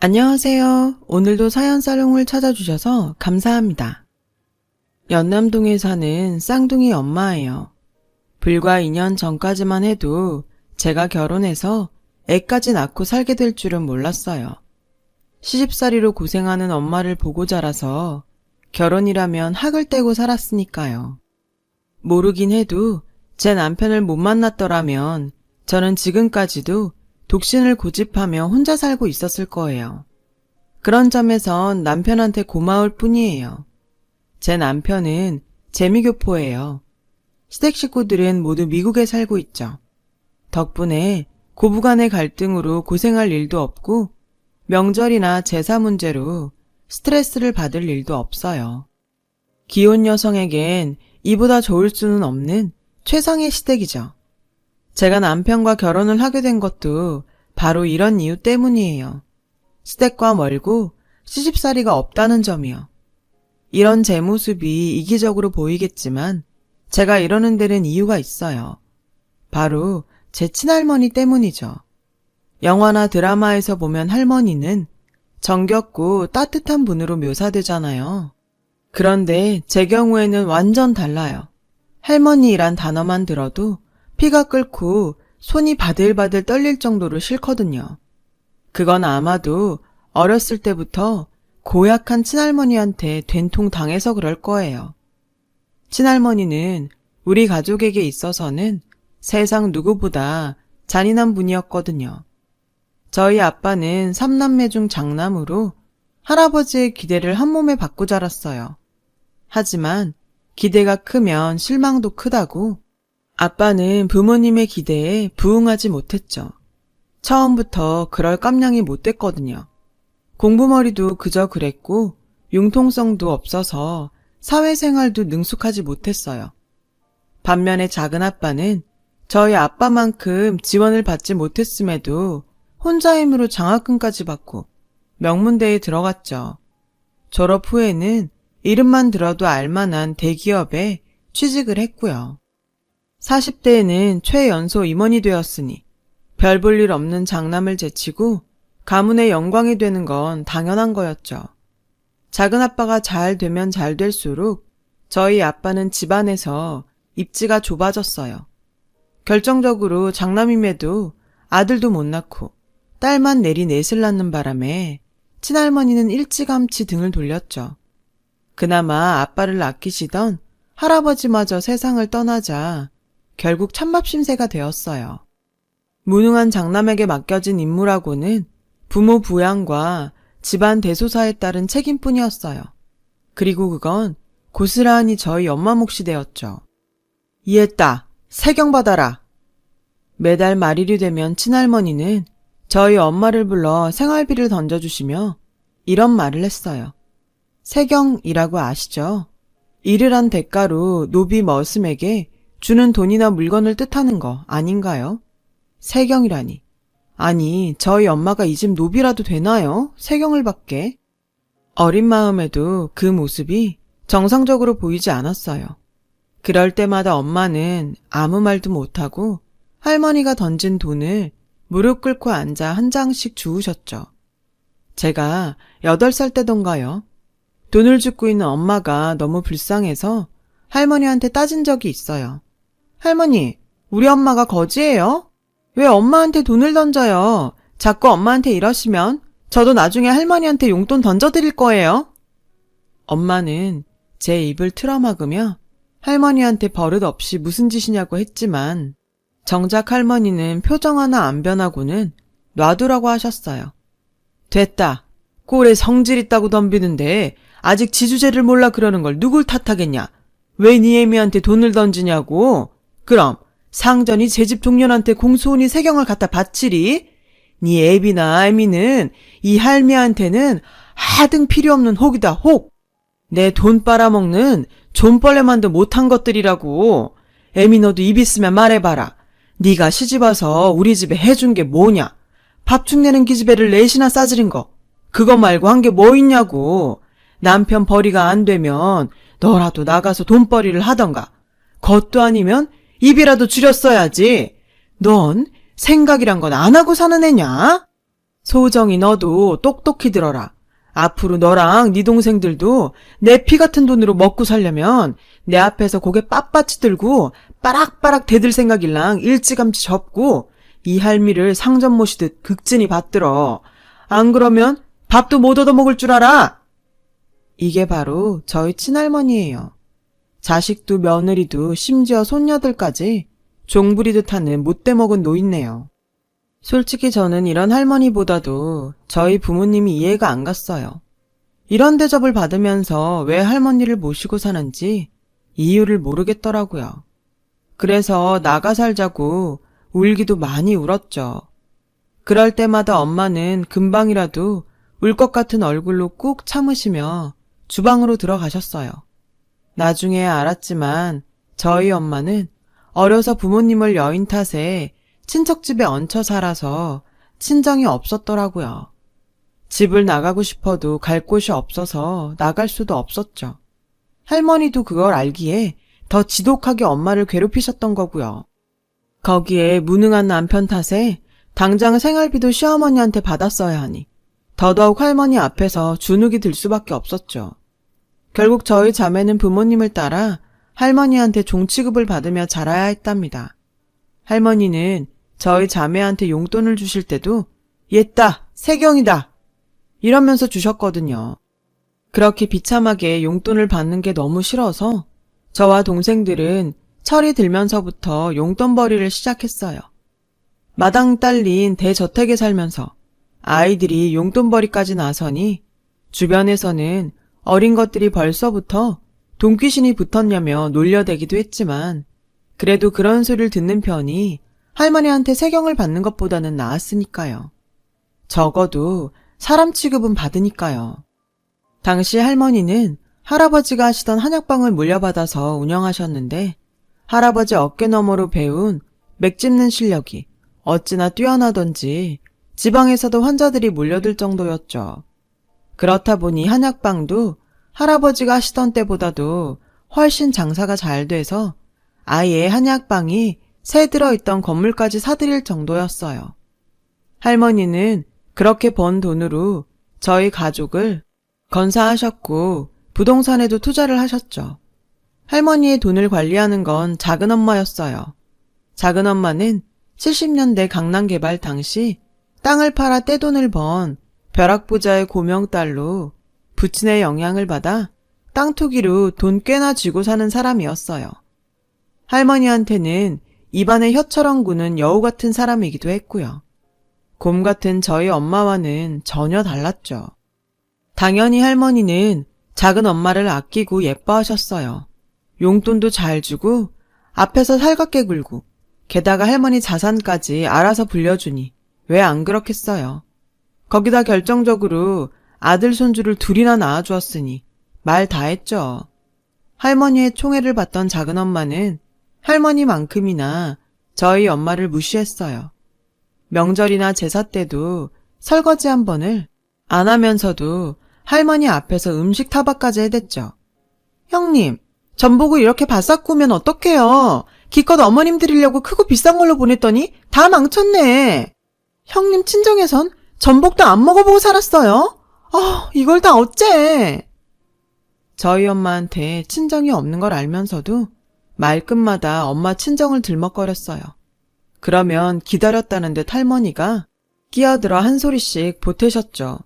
안녕하세요. 오늘도 사연사롱을 찾아주셔서 감사합니다. 연남동에 사는 쌍둥이 엄마예요. 불과 2년 전까지만 해도 제가 결혼해서 애까지 낳고 살게 될 줄은 몰랐어요. 시집살이로 고생하는 엄마를 보고 자라서 결혼이라면 학을 떼고 살았으니까요. 모르긴 해도 제 남편을 못 만났더라면 저는 지금까지도 독신을 고집하며 혼자 살고 있었을 거예요. 그런 점에선 남편한테 고마울 뿐이에요. 제 남편은 재미교포예요. 시댁 식구들은 모두 미국에 살고 있죠. 덕분에 고부간의 갈등으로 고생할 일도 없고 명절이나 제사 문제로 스트레스를 받을 일도 없어요. 기혼 여성에겐 이보다 좋을 수는 없는 최상의 시댁이죠. 제가 남편과 결혼을 하게 된 것도 바로 이런 이유 때문이에요. 시댁과 멀고 시집살이가 없다는 점이요. 이런 제 모습이 이기적으로 보이겠지만 제가 이러는 데는 이유가 있어요. 바로 제 친할머니 때문이죠. 영화나 드라마에서 보면 할머니는 정겹고 따뜻한 분으로 묘사되잖아요. 그런데 제 경우에는 완전 달라요. 할머니란 단어만 들어도 피가 끓고 손이 바들바들 떨릴 정도로 싫거든요. 그건 아마도 어렸을 때부터 고약한 친할머니한테 된통 당해서 그럴 거예요. 친할머니는 우리 가족에게 있어서는 세상 누구보다 잔인한 분이었거든요. 저희 아빠는 3남매 중 장남으로 할아버지의 기대를 한 몸에 받고 자랐어요. 하지만 기대가 크면 실망도 크다고 아빠는 부모님의 기대에 부응하지 못했죠. 처음부터 그럴 깜냥이 못 됐거든요. 공부머리도 그저 그랬고 융통성도 없어서 사회생활도 능숙하지 못했어요. 반면에 작은 아빠는 저희 아빠만큼 지원을 받지 못했음에도 혼자 힘으로 장학금까지 받고 명문대에 들어갔죠. 졸업 후에는 이름만 들어도 알만한 대기업에 취직을 했고요. 40대에는 최연소 임원이 되었으니 별 볼 일 없는 장남을 제치고 가문의 영광이 되는 건 당연한 거였죠. 작은 아빠가 잘 되면 잘 될수록 저희 아빠는 집안에서 입지가 좁아졌어요. 결정적으로 장남임에도 아들도 못 낳고 딸만 내리 넷을 낳는 바람에 친할머니는 일찌감치 등을 돌렸죠. 그나마 아빠를 아끼시던 할아버지마저 세상을 떠나자 결국 찬밥심세가 되었어요. 무능한 장남에게 맡겨진 임무라고는 부모 부양과 집안 대소사에 따른 책임뿐이었어요. 그리고 그건 고스란히 저희 엄마 몫이 되었죠. 이했다. 세경 받아라. 매달 말일이 되면 친할머니는 저희 엄마를 불러 생활비를 던져주시며 이런 말을 했어요. 세경이라고 아시죠? 일을 한 대가로 노비 머슴에게 주는 돈이나 물건을 뜻하는 거 아닌가요? 세경이라니. 아니, 저희 엄마가 이 집 노비라도 되나요? 세경을 받게. 어린 마음에도 그 모습이 정상적으로 보이지 않았어요. 그럴 때마다 엄마는 아무 말도 못하고 할머니가 던진 돈을 무릎 꿇고 앉아 한 장씩 주우셨죠. 제가 8살 때던가요. 돈을 줍고 있는 엄마가 너무 불쌍해서 할머니한테 따진 적이 있어요. 할머니, 우리 엄마가 거지예요? 왜 엄마한테 돈을 던져요? 자꾸 엄마한테 이러시면 저도 나중에 할머니한테 용돈 던져드릴 거예요. 엄마는 제 입을 틀어막으며 할머니한테 버릇없이 무슨 짓이냐고 했지만 정작 할머니는 표정 하나 안 변하고는 놔두라고 하셨어요. 됐다. 꼴에 성질 있다고 덤비는데 아직 지주제를 몰라 그러는 걸 누굴 탓하겠냐? 왜 네 애미한테 돈을 던지냐고? 그럼 상전이 제 집 종년한테 공수훈이 세경을 갖다 바치리? 네 애비나 애미는 이 할미한테는 하등 필요 없는 혹이다 혹. 내 돈 빨아먹는 존벌레만도 못한 것들이라고. 애미 너도 입 있으면 말해봐라. 네가 시집와서 우리 집에 해준 게 뭐냐? 밥죽 내는 기집애를 넷이나 싸지른 거. 그거 말고 한 게 뭐 있냐고. 남편 벌이가 안 되면 너라도 나가서 돈벌이를 하던가. 그것도 아니면 입이라도 줄였어야지. 넌 생각이란 건 안 하고 사는 애냐? 소정이 너도 똑똑히 들어라. 앞으로 너랑 네 동생들도 내 피 같은 돈으로 먹고 살려면 내 앞에서 고개 빳빳이 들고 빠락빠락 대들 생각일랑 일찌감치 접고 이 할미를 상점 모시듯 극진히 받들어. 안 그러면 밥도 못 얻어먹을 줄 알아. 이게 바로 저희 친할머니예요. 자식도 며느리도 심지어 손녀들까지 종부리듯 하는 못돼 먹은 노인네요. 솔직히 저는 이런 할머니보다도 저희 부모님이 이해가 안 갔어요. 이런 대접을 받으면서 왜 할머니를 모시고 사는지 이유를 모르겠더라고요. 그래서 나가 살자고 울기도 많이 울었죠. 그럴 때마다 엄마는 금방이라도 울 것 같은 얼굴로 꾹 참으시며 주방으로 들어가셨어요. 나중에 알았지만 저희 엄마는 어려서 부모님을 여인 탓에 친척집에 얹혀 살아서 친정이 없었더라고요. 집을 나가고 싶어도 갈 곳이 없어서 나갈 수도 없었죠. 할머니도 그걸 알기에 더 지독하게 엄마를 괴롭히셨던 거고요. 거기에 무능한 남편 탓에 당장 생활비도 시어머니한테 받았어야 하니 더더욱 할머니 앞에서 주눅이 들 수밖에 없었죠. 결국 저희 자매는 부모님을 따라 할머니한테 종취급을 받으며 자라야 했답니다. 할머니는 저희 자매한테 용돈을 주실 때도 옛다, 세경이다 이러면서 주셨거든요. 그렇게 비참하게 용돈을 받는 게 너무 싫어서 저와 동생들은 철이 들면서부터 용돈벌이를 시작했어요. 마당 딸린 대저택에 살면서 아이들이 용돈벌이까지 나서니 주변에서는 어린 것들이 벌써부터 돈귀신이 붙었냐며 놀려대기도 했지만 그래도 그런 소리를 듣는 편이 할머니한테 세경을 받는 것보다는 나았으니까요. 적어도 사람 취급은 받으니까요. 당시 할머니는 할아버지가 하시던 한약방을 물려받아서 운영하셨는데 할아버지 어깨너머로 배운 맥 짚는 실력이 어찌나 뛰어나던지 지방에서도 환자들이 몰려들 정도였죠. 그렇다 보니 한약방도 할아버지가 하시던 때보다도 훨씬 장사가 잘 돼서 아예 한약방이 새 들어있던 건물까지 사들일 정도였어요. 할머니는 그렇게 번 돈으로 저희 가족을 건사하셨고 부동산에도 투자를 하셨죠. 할머니의 돈을 관리하는 건 작은엄마였어요. 작은엄마는 70년대 강남개발 당시 땅을 팔아 떼돈을 번 벼락부자의 고명딸로 부친의 영향을 받아 땅 투기로 돈 꽤나 쥐고 사는 사람이었어요. 할머니한테는 입안에 혀처럼 구는 여우 같은 사람이기도 했고요. 곰 같은 저희 엄마와는 전혀 달랐죠. 당연히 할머니는 작은 엄마를 아끼고 예뻐하셨어요. 용돈도 잘 주고 앞에서 살갑게 굴고 게다가 할머니 자산까지 알아서 불려주니 왜 안 그렇겠어요. 거기다 결정적으로 아들 손주를 둘이나 낳아주었으니 말 다 했죠. 할머니의 총애를 받던 작은엄마는 할머니만큼이나 저희 엄마를 무시했어요. 명절이나 제사 때도 설거지 한 번을 안 하면서도 할머니 앞에서 음식 타박까지 해댔죠. 형님, 전복을 이렇게 바싹 구우면 어떡해요? 기껏 어머님 드리려고 크고 비싼 걸로 보냈더니 다 망쳤네. 형님 친정에선 전복도 안 먹어보고 살았어요? 이걸 다 어째? 저희 엄마한테 친정이 없는 걸 알면서도 말끝마다 엄마 친정을 들먹거렸어요. 그러면 기다렸다는 듯 할머니가 끼어들어 한 소리씩 보태셨죠.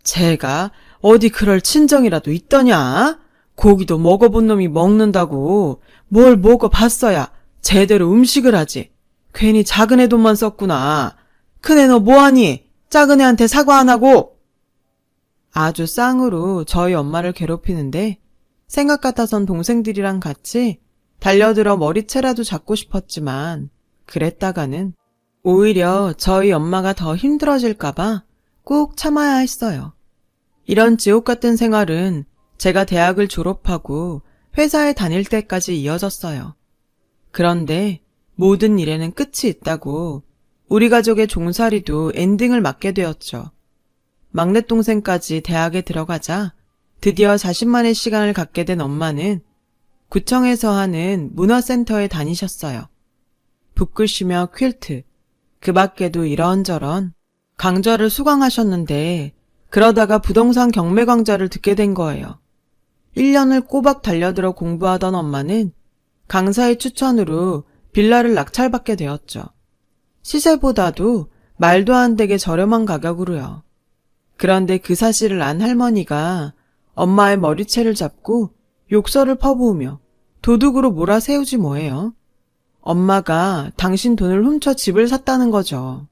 제가 어디 그럴 친정이라도 있더냐? 고기도 먹어본 놈이 먹는다고 뭘 먹어봤어야 제대로 음식을 하지. 괜히 작은애 돈만 썼구나. 큰애 너 뭐하니? 작은애한테 사과 안 하고. 아주 쌍으로 저희 엄마를 괴롭히는데 생각 같아선 동생들이랑 같이 달려들어 머리채라도 잡고 싶었지만 그랬다가는 오히려 저희 엄마가 더 힘들어질까봐 꾹 참아야 했어요. 이런 지옥 같은 생활은 제가 대학을 졸업하고 회사에 다닐 때까지 이어졌어요. 그런데 모든 일에는 끝이 있다고 우리 가족의 종살이도 엔딩을 맞게 되었죠. 막내 동생까지 대학에 들어가자 드디어 자신만의 시간을 갖게 된 엄마는 구청에서 하는 문화센터에 다니셨어요. 붓글씨며 퀼트, 그 밖에도 이런저런 강좌를 수강하셨는데 그러다가 부동산 경매 강좌를 듣게 된 거예요. 1년을 꼬박 달려들어 공부하던 엄마는 강사의 추천으로 빌라를 낙찰받게 되었죠. 시세보다도 말도 안 되게 저렴한 가격으로요. 그런데 그 사실을 안 할머니가 엄마의 머리채를 잡고 욕설을 퍼부으며 도둑으로 몰아세우지 뭐예요. 엄마가 당신 돈을 훔쳐 집을 샀다는 거죠.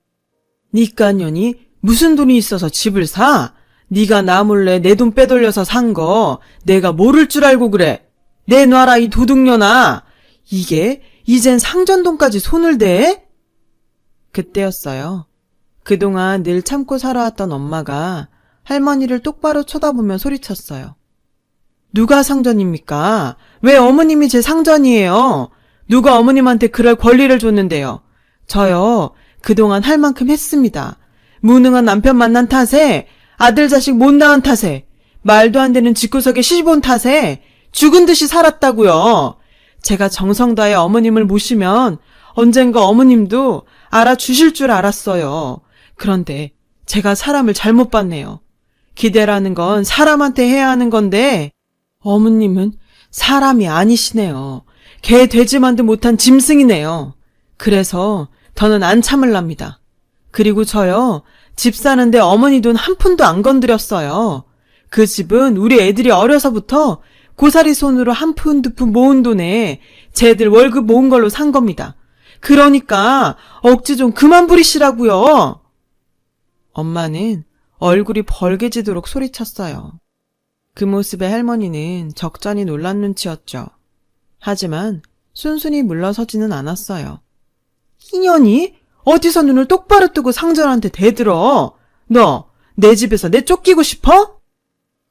니까년이 무슨 돈이 있어서 집을 사? 네가 나 몰래 내 돈 빼돌려서 산 거 내가 모를 줄 알고 그래. 내놔라 이 도둑년아. 이게 이젠 상전돈까지 손을 대? 그때였어요. 그동안 늘 참고 살아왔던 엄마가 할머니를 똑바로 쳐다보며 소리쳤어요. 누가 상전입니까? 왜 어머님이 제 상전이에요? 누가 어머님한테 그럴 권리를 줬는데요? 저요, 그동안 할 만큼 했습니다. 무능한 남편 만난 탓에, 아들 자식 못 낳은 탓에, 말도 안 되는 집구석에 시집 온 탓에 죽은 듯이 살았다고요. 제가 정성 다해 어머님을 모시면 언젠가 어머님도 알아주실 줄 알았어요. 그런데 제가 사람을 잘못 봤네요. 기대라는 건 사람한테 해야 하는 건데 어머님은 사람이 아니시네요. 개 돼지만도 못한 짐승이네요. 그래서 더는 안 참을랍니다. 그리고 저요, 집 사는데 어머니 돈 한 푼도 안 건드렸어요. 그 집은 우리 애들이 어려서부터 고사리 손으로 한 푼 두 푼 모은 돈에 쟤들 월급 모은 걸로 산 겁니다. 그러니까 억지 좀 그만 부리시라고요. 엄마는 얼굴이 벌개지도록 소리쳤어요. 그 모습에 할머니는 적잖이 놀란 눈치였죠. 하지만 순순히 물러서지는 않았어요. 이년이 어디서 눈을 똑바로 뜨고 상전한테 대들어? 너 내 집에서 내 쫓기고 싶어?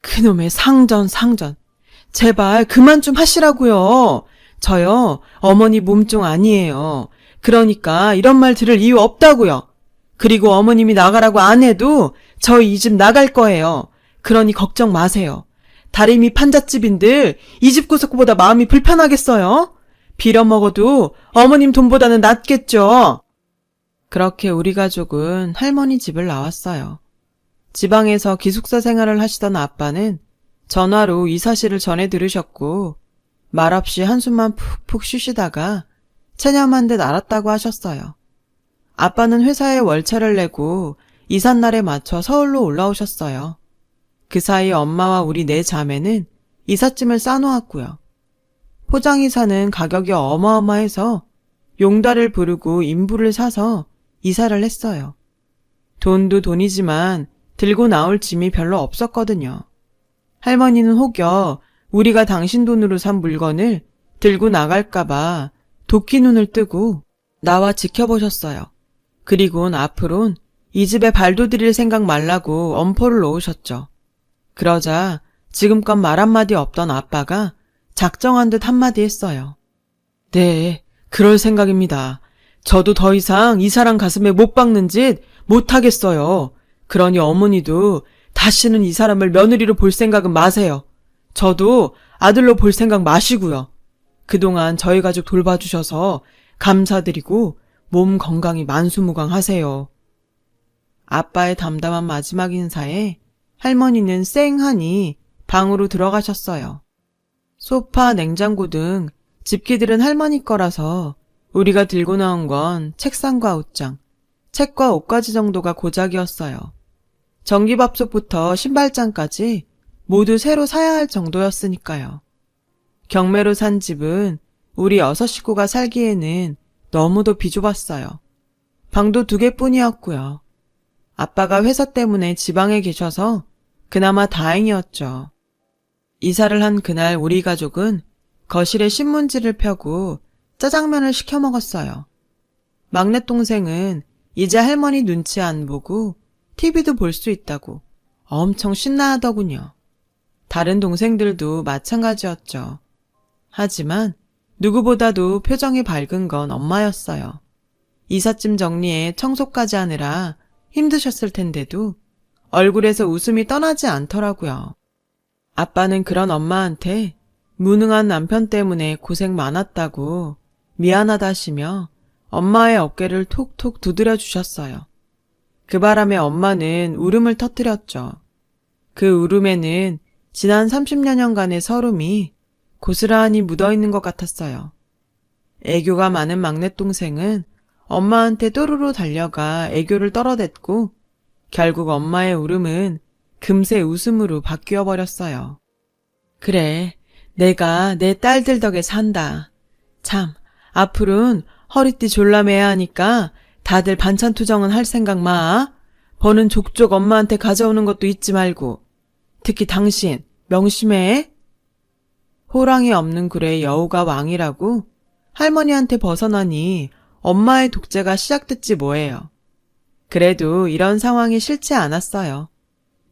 그놈의 상전. 제발 그만 좀 하시라고요. 저요, 어머니 몸종 아니에요. 그러니까 이런 말 들을 이유 없다고요. 그리고 어머님이 나가라고 안 해도 저희 이 집 나갈 거예요. 그러니 걱정 마세요. 다리미 판잣집인들 이 집 구석보다 마음이 불편하겠어요? 빌어먹어도 어머님 돈보다는 낫겠죠. 그렇게 우리 가족은 할머니 집을 나왔어요. 지방에서 기숙사 생활을 하시던 아빠는 전화로 이 사실을 전해 들으셨고 말없이 한숨만 푹푹 쉬시다가 체념한 듯 알았다고 하셨어요. 아빠는 회사에 월차를 내고 이삿날에 맞춰 서울로 올라오셨어요. 그 사이 엄마와 우리 네 자매는 이삿짐을 싸놓았고요. 포장이사는 가격이 어마어마해서 용달을 부르고 인부를 사서 이사를 했어요. 돈도 돈이지만 들고 나올 짐이 별로 없었거든요. 할머니는 혹여 우리가 당신 돈으로 산 물건을 들고 나갈까봐 도끼 눈을 뜨고 나와 지켜보셨어요. 그리곤 앞으론 이 집에 발도 들일 생각 말라고 엄포를 놓으셨죠. 그러자 지금껏 말 한마디 없던 아빠가 작정한 듯 한마디 했어요. 네, 그럴 생각입니다. 저도 더 이상 이 사람 가슴에 못 박는 짓 못하겠어요. 그러니 어머니도 다시는 이 사람을 며느리로 볼 생각은 마세요. 저도 아들로 볼 생각 마시고요. 그동안 저희 가족 돌봐주셔서 감사드리고 몸 건강히 만수무강하세요. 아빠의 담담한 마지막 인사에 할머니는 쌩하니 방으로 들어가셨어요. 소파, 냉장고 등 집기들은 할머니 거라서 우리가 들고 나온 건 책상과 옷장, 책과 옷가지 정도가 고작이었어요. 전기밥솥부터 신발장까지 모두 새로 사야 할 정도였으니까요. 경매로 산 집은 우리 6식구가 살기에는 너무도 비좁았어요. 방도 2개뿐이었고요. 아빠가 회사 때문에 지방에 계셔서 그나마 다행이었죠. 이사를 한 그날 우리 가족은 거실에 신문지를 펴고 짜장면을 시켜 먹었어요. 막내 동생은 이제 할머니 눈치 안 보고 TV도 볼 수 있다고 엄청 신나하더군요. 다른 동생들도 마찬가지였죠. 하지만 누구보다도 표정이 밝은 건 엄마였어요. 이삿짐 정리에 청소까지 하느라 힘드셨을 텐데도 얼굴에서 웃음이 떠나지 않더라고요. 아빠는 그런 엄마한테 무능한 남편 때문에 고생 많았다고 미안하다시며 엄마의 어깨를 톡톡 두드려 주셨어요. 그 바람에 엄마는 울음을 터뜨렸죠. 그 울음에는 지난 30여 년간의 서름이 고스란히 묻어있는 것 같았어요. 애교가 많은 막내동생은 엄마한테 또르르 달려가 애교를 떨어댔고 결국 엄마의 울음은 금세 웃음으로 바뀌어 버렸어요. 그래, 내가 내 딸들 덕에 산다. 참, 앞으로는 허리띠 졸라매야 하니까 다들 반찬 투정은 할 생각 마. 버는 족족 엄마한테 가져오는 것도 잊지 말고. 특히 당신, 명심해. 호랑이 없는 굴에 여우가 왕이라고 할머니한테 벗어나니 엄마의 독재가 시작됐지 뭐예요. 그래도 이런 상황이 싫지 않았어요.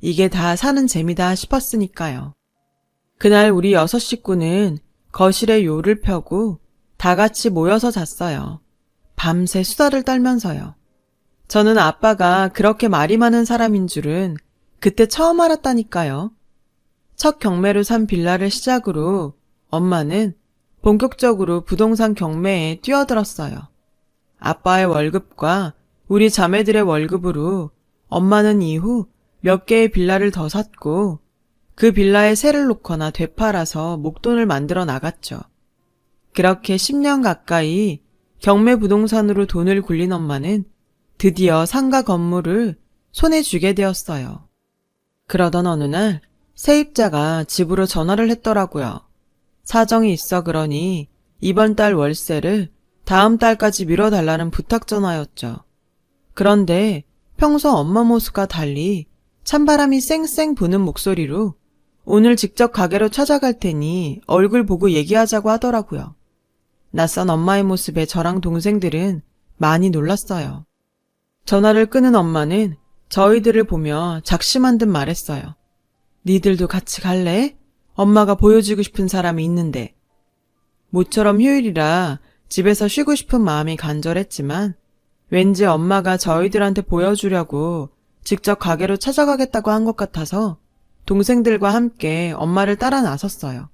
이게 다 사는 재미다 싶었으니까요. 그날 우리 6 식구는 거실에 요를 펴고 다 같이 모여서 잤어요. 밤새 수다를 떨면서요. 저는 아빠가 그렇게 말이 많은 사람인 줄은 그때 처음 알았다니까요. 첫 경매로 산 빌라를 시작으로 엄마는 본격적으로 부동산 경매에 뛰어들었어요. 아빠의 월급과 우리 자매들의 월급으로 엄마는 이후 몇 개의 빌라를 더 샀고 그 빌라에 세를 놓거나 되팔아서 목돈을 만들어 나갔죠. 그렇게 10년 가까이 경매 부동산으로 돈을 굴린 엄마는 드디어 상가 건물을 손에 쥐게 되었어요. 그러던 어느 날 세입자가 집으로 전화를 했더라고요. 사정이 있어 그러니 이번 달 월세를 다음 달까지 미뤄달라는 부탁 전화였죠. 그런데 평소 엄마 모습과 달리 찬바람이 쌩쌩 부는 목소리로 오늘 직접 가게로 찾아갈 테니 얼굴 보고 얘기하자고 하더라고요. 낯선 엄마의 모습에 저랑 동생들은 많이 놀랐어요. 전화를 끊은 엄마는 저희들을 보며 작심한 듯 말했어요. 니들도 같이 갈래? 엄마가 보여주고 싶은 사람이 있는데. 모처럼 휴일이라 집에서 쉬고 싶은 마음이 간절했지만 왠지 엄마가 저희들한테 보여주려고 직접 가게로 찾아가겠다고 한 것 같아서 동생들과 함께 엄마를 따라 나섰어요.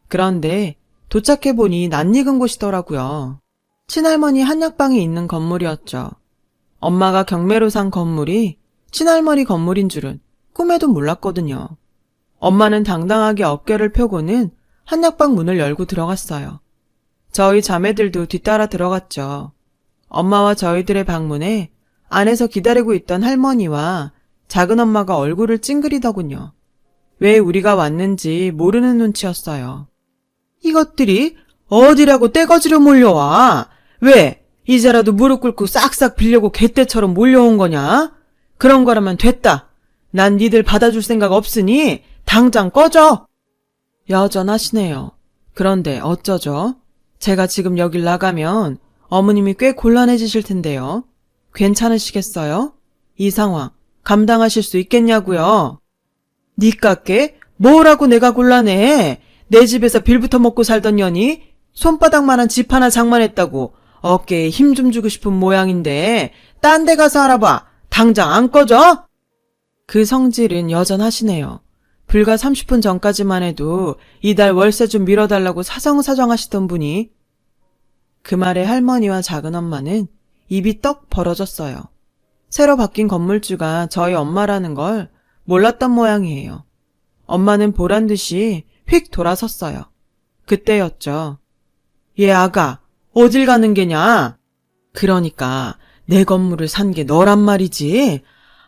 그런데 도착해보니 낯익은 곳이더라고요. 친할머니 한약방이 있는 건물이었죠. 엄마가 경매로 산 건물이 친할머니 건물인 줄은 꿈에도 몰랐거든요. 엄마는 당당하게 어깨를 펴고는 한약방 문을 열고 들어갔어요. 저희 자매들도 뒤따라 들어갔죠. 엄마와 저희들의 방문에 안에서 기다리고 있던 할머니와 작은엄마가 얼굴을 찡그리더군요. 왜 우리가 왔는지 모르는 눈치였어요. 이것들이 어디라고 떼거지로 몰려와? 왜? 이제라도 무릎 꿇고 싹싹 빌려고 개떼처럼 몰려온 거냐? 그런 거라면 됐다. 난 니들 받아줄 생각 없으니 당장 꺼져. 여전하시네요. 그런데 어쩌죠? 제가 지금 여길 나가면 어머님이 꽤 곤란해지실 텐데요. 괜찮으시겠어요? 이 상황 감당하실 수 있겠냐고요? 니깎게 뭐라고 내가 곤란해? 내 집에서 빌부터 먹고 살던 년이 손바닥만한 집 하나 장만했다고 어깨에 힘 좀 주고 싶은 모양인데 딴 데 가서 알아봐. 당장 안 꺼져? 그 성질은 여전하시네요. 불과 30분 전까지만 해도 이달 월세 좀 밀어달라고 사정사정 하시던 분이. 그 말에 할머니와 작은엄마는 입이 떡 벌어졌어요. 새로 바뀐 건물주가 저희 엄마라는 걸 몰랐던 모양이에요. 엄마는 보란듯이 휙 돌아섰어요. 그때였죠. 얘 아가 어딜 가는 게냐? 그러니까 내 건물을 산 게 너란 말이지.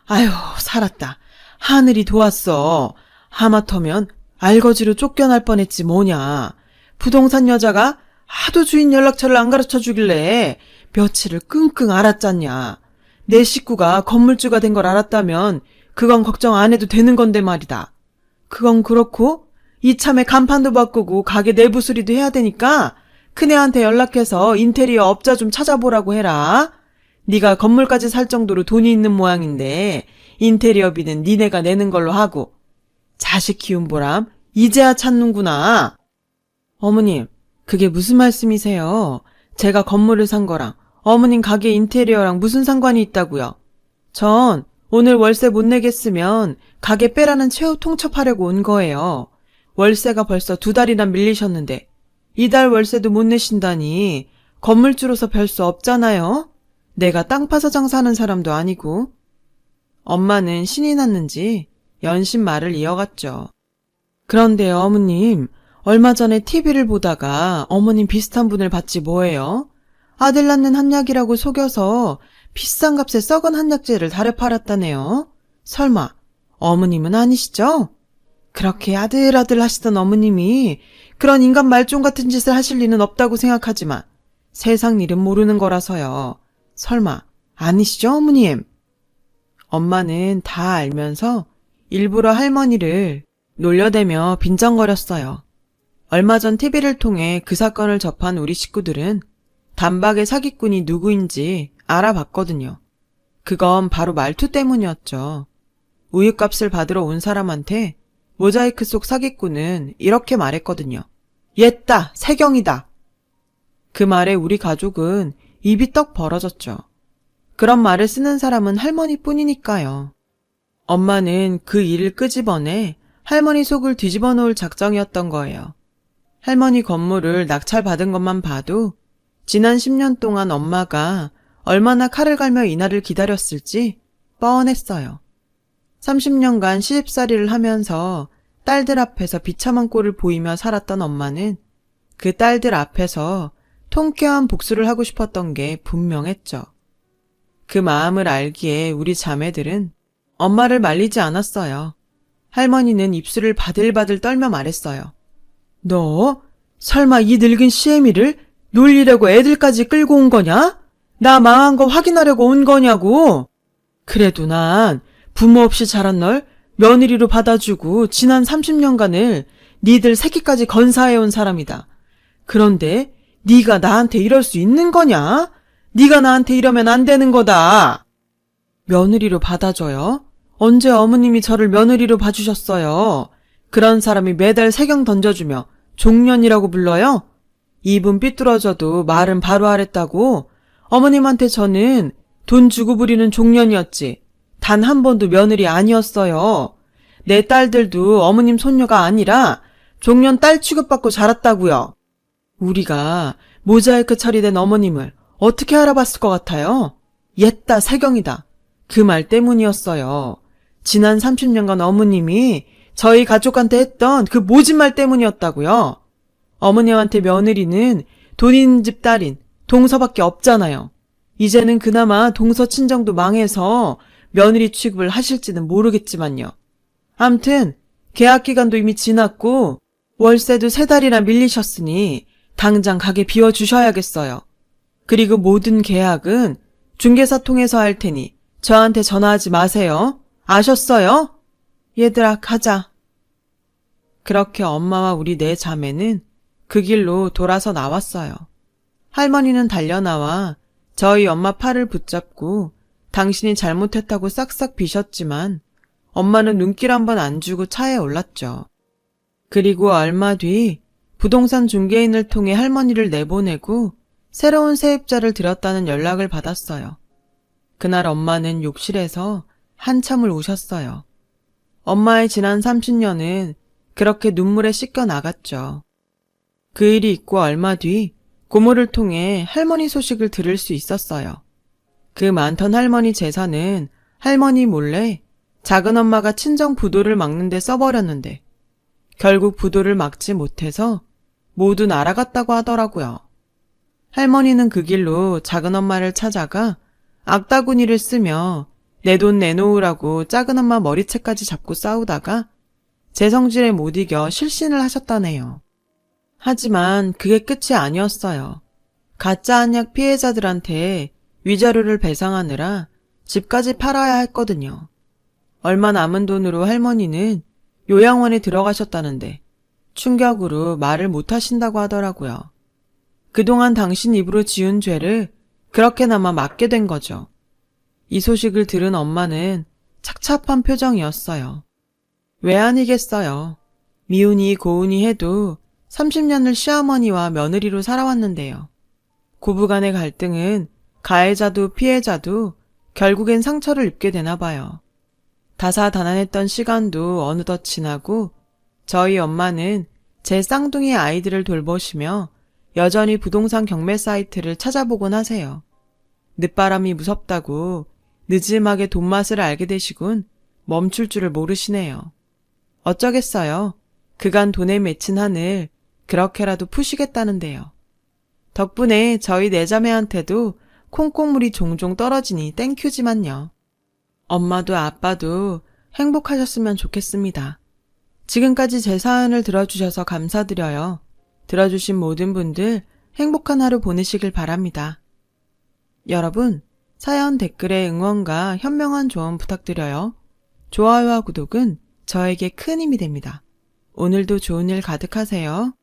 아휴 살았다. 하늘이 도왔어. 하마터면 알거지로 쫓겨날 뻔했지 뭐냐. 부동산 여자가 하도 주인 연락처를 안 가르쳐 주길래 며칠을 끙끙 앓았잖냐. 내 식구가 건물주가 된 걸 알았다면 그건 걱정 안 해도 되는 건데 말이다. 그건 그렇고 이참에 간판도 바꾸고 가게 내부 수리도 해야 되니까 큰애한테 연락해서 인테리어 업자 좀 찾아보라고 해라. 네가 건물까지 살 정도로 돈이 있는 모양인데 인테리어비는 니네가 내는 걸로 하고. 자식 키운 보람 이제야 찾는구나. 어머님, 그게 무슨 말씀이세요? 제가 건물을 산 거랑 어머님 가게 인테리어랑 무슨 상관이 있다고요? 전 오늘 월세 못 내겠으면 가게 빼라는 최후 통첩하려고 온 거예요. 월세가 벌써 2달이나 밀리셨는데 이달 월세도 못 내신다니 건물주로서 별 수 없잖아요. 내가 땅 파서 장사하는 사람도 아니고. 엄마는 신이 났는지 연신 말을 이어갔죠. 그런데요, 어머님. 얼마 전에 TV를 보다가 어머님 비슷한 분을 봤지 뭐예요? 아들 낳는 한약이라고 속여서 비싼 값에 썩은 한약재를 달에 팔았다네요. 설마 어머님은 아니시죠? 그렇게 아들아들 하시던 어머님이 그런 인간 말종 같은 짓을 하실 리는 없다고 생각하지만 세상 일은 모르는 거라서요. 설마 아니시죠, 어머님? 엄마는 다 알면서 일부러 할머니를 놀려대며 빈정거렸어요. 얼마 전 TV를 통해 그 사건을 접한 우리 식구들은 단박에 사기꾼이 누구인지 알아봤거든요. 그건 바로 말투 때문이었죠. 우유값을 받으러 온 사람한테 모자이크 속 사기꾼은 이렇게 말했거든요. 옛다, 세경이다. 그 말에 우리 가족은 입이 떡 벌어졌죠. 그런 말을 쓰는 사람은 할머니뿐이니까요. 엄마는 그 일을 끄집어내 할머니 속을 뒤집어 놓을 작정이었던 거예요. 할머니 건물을 낙찰받은 것만 봐도 지난 10년 동안 엄마가 얼마나 칼을 갈며 이날을 기다렸을지 뻔했어요. 30년간 시집살이를 하면서 딸들 앞에서 비참한 꼴을 보이며 살았던 엄마는 그 딸들 앞에서 통쾌한 복수를 하고 싶었던 게 분명했죠. 그 마음을 알기에 우리 자매들은 엄마를 말리지 않았어요. 할머니는 입술을 바들바들 떨며 말했어요. 너 설마 이 늙은 시애미를 놀리려고 애들까지 끌고 온 거냐? 나 망한 거 확인하려고 온 거냐고. 그래도 난 부모 없이 자란 널 며느리로 받아주고 지난 30년간을 니들 새끼까지 건사해온 사람이다. 그런데 네가 나한테 이럴 수 있는 거냐? 네가 나한테 이러면 안 되는 거다. 며느리로 받아줘요? 언제 어머님이 저를 며느리로 봐주셨어요? 그런 사람이 매달 세경 던져주며 종년이라고 불러요? 입은 삐뚤어져도 말은 바로 하랬다고? 어머님한테 저는 돈 주고 부리는 종년이었지. 단 한 번도 며느리 아니었어요. 내 딸들도 어머님 손녀가 아니라 종년 딸 취급받고 자랐다고요. 우리가 모자이크 처리된 어머님을 어떻게 알아봤을 것 같아요? 옛다, 세경이다. 그 말 때문이었어요. 지난 30년간 어머님이 저희 가족한테 했던 그 모진 말 때문이었다고요. 어머님한테 며느리는 돈 있는 집 딸인 동서밖에 없잖아요. 이제는 그나마 동서 친정도 망해서 며느리 취급을 하실지는 모르겠지만요. 암튼 계약 기간도 이미 지났고 월세도 3달이나 밀리셨으니 당장 가게 비워주셔야겠어요. 그리고 모든 계약은 중개사 통해서 할 테니 저한테 전화하지 마세요. 아셨어요? 얘들아, 가자. 그렇게 엄마와 우리 4자매는 그 길로 돌아서 나왔어요. 할머니는 달려나와 저희 엄마 팔을 붙잡고 당신이 잘못했다고 싹싹 비셨지만 엄마는 눈길 한 번 안 주고 차에 올랐죠. 그리고 얼마 뒤 부동산 중개인을 통해 할머니를 내보내고 새로운 세입자를 들였다는 연락을 받았어요. 그날 엄마는 욕실에서 한참을 우셨어요. 엄마의 지난 30년은 그렇게 눈물에 씻겨 나갔죠. 그 일이 있고 얼마 뒤 고모를 통해 할머니 소식을 들을 수 있었어요. 그 많던 할머니 재산은 할머니 몰래 작은엄마가 친정 부도를 막는 데 써버렸는데 결국 부도를 막지 못해서 모두 날아갔다고 하더라고요. 할머니는 그 길로 작은엄마를 찾아가 악다구니를 쓰며 내 돈 내놓으라고 작은엄마 머리채까지 잡고 싸우다가 제 성질에 못 이겨 실신을 하셨다네요. 하지만 그게 끝이 아니었어요. 가짜 한약 피해자들한테 위자료를 배상하느라 집까지 팔아야 했거든요. 얼마 남은 돈으로 할머니는 요양원에 들어가셨다는데 충격으로 말을 못하신다고 하더라고요. 그동안 당신 입으로 지은 죄를 그렇게나마 맡게 된 거죠. 이 소식을 들은 엄마는 착잡한 표정이었어요. 왜 아니겠어요. 미운이 고운이 해도 30년을 시어머니와 며느리로 살아왔는데요. 고부간의 갈등은 가해자도 피해자도 결국엔 상처를 입게 되나 봐요. 다사다난했던 시간도 어느덧 지나고 저희 엄마는 제 쌍둥이 아이들을 돌보시며 여전히 부동산 경매 사이트를 찾아보곤 하세요. 늦바람이 무섭다고 늦음하게 돈맛을 알게 되시군 멈출 줄을 모르시네요. 어쩌겠어요. 그간 돈에 맺힌 한을 그렇게라도 푸시겠다는데요. 덕분에 저희 내자매한테도 콩고물이 종종 떨어지니 땡큐지만요. 엄마도 아빠도 행복하셨으면 좋겠습니다. 지금까지 제 사연을 들어주셔서 감사드려요. 들어주신 모든 분들 행복한 하루 보내시길 바랍니다. 여러분, 사연 댓글에 응원과 현명한 조언 부탁드려요. 좋아요와 구독은 저에게 큰 힘이 됩니다. 오늘도 좋은 일 가득하세요.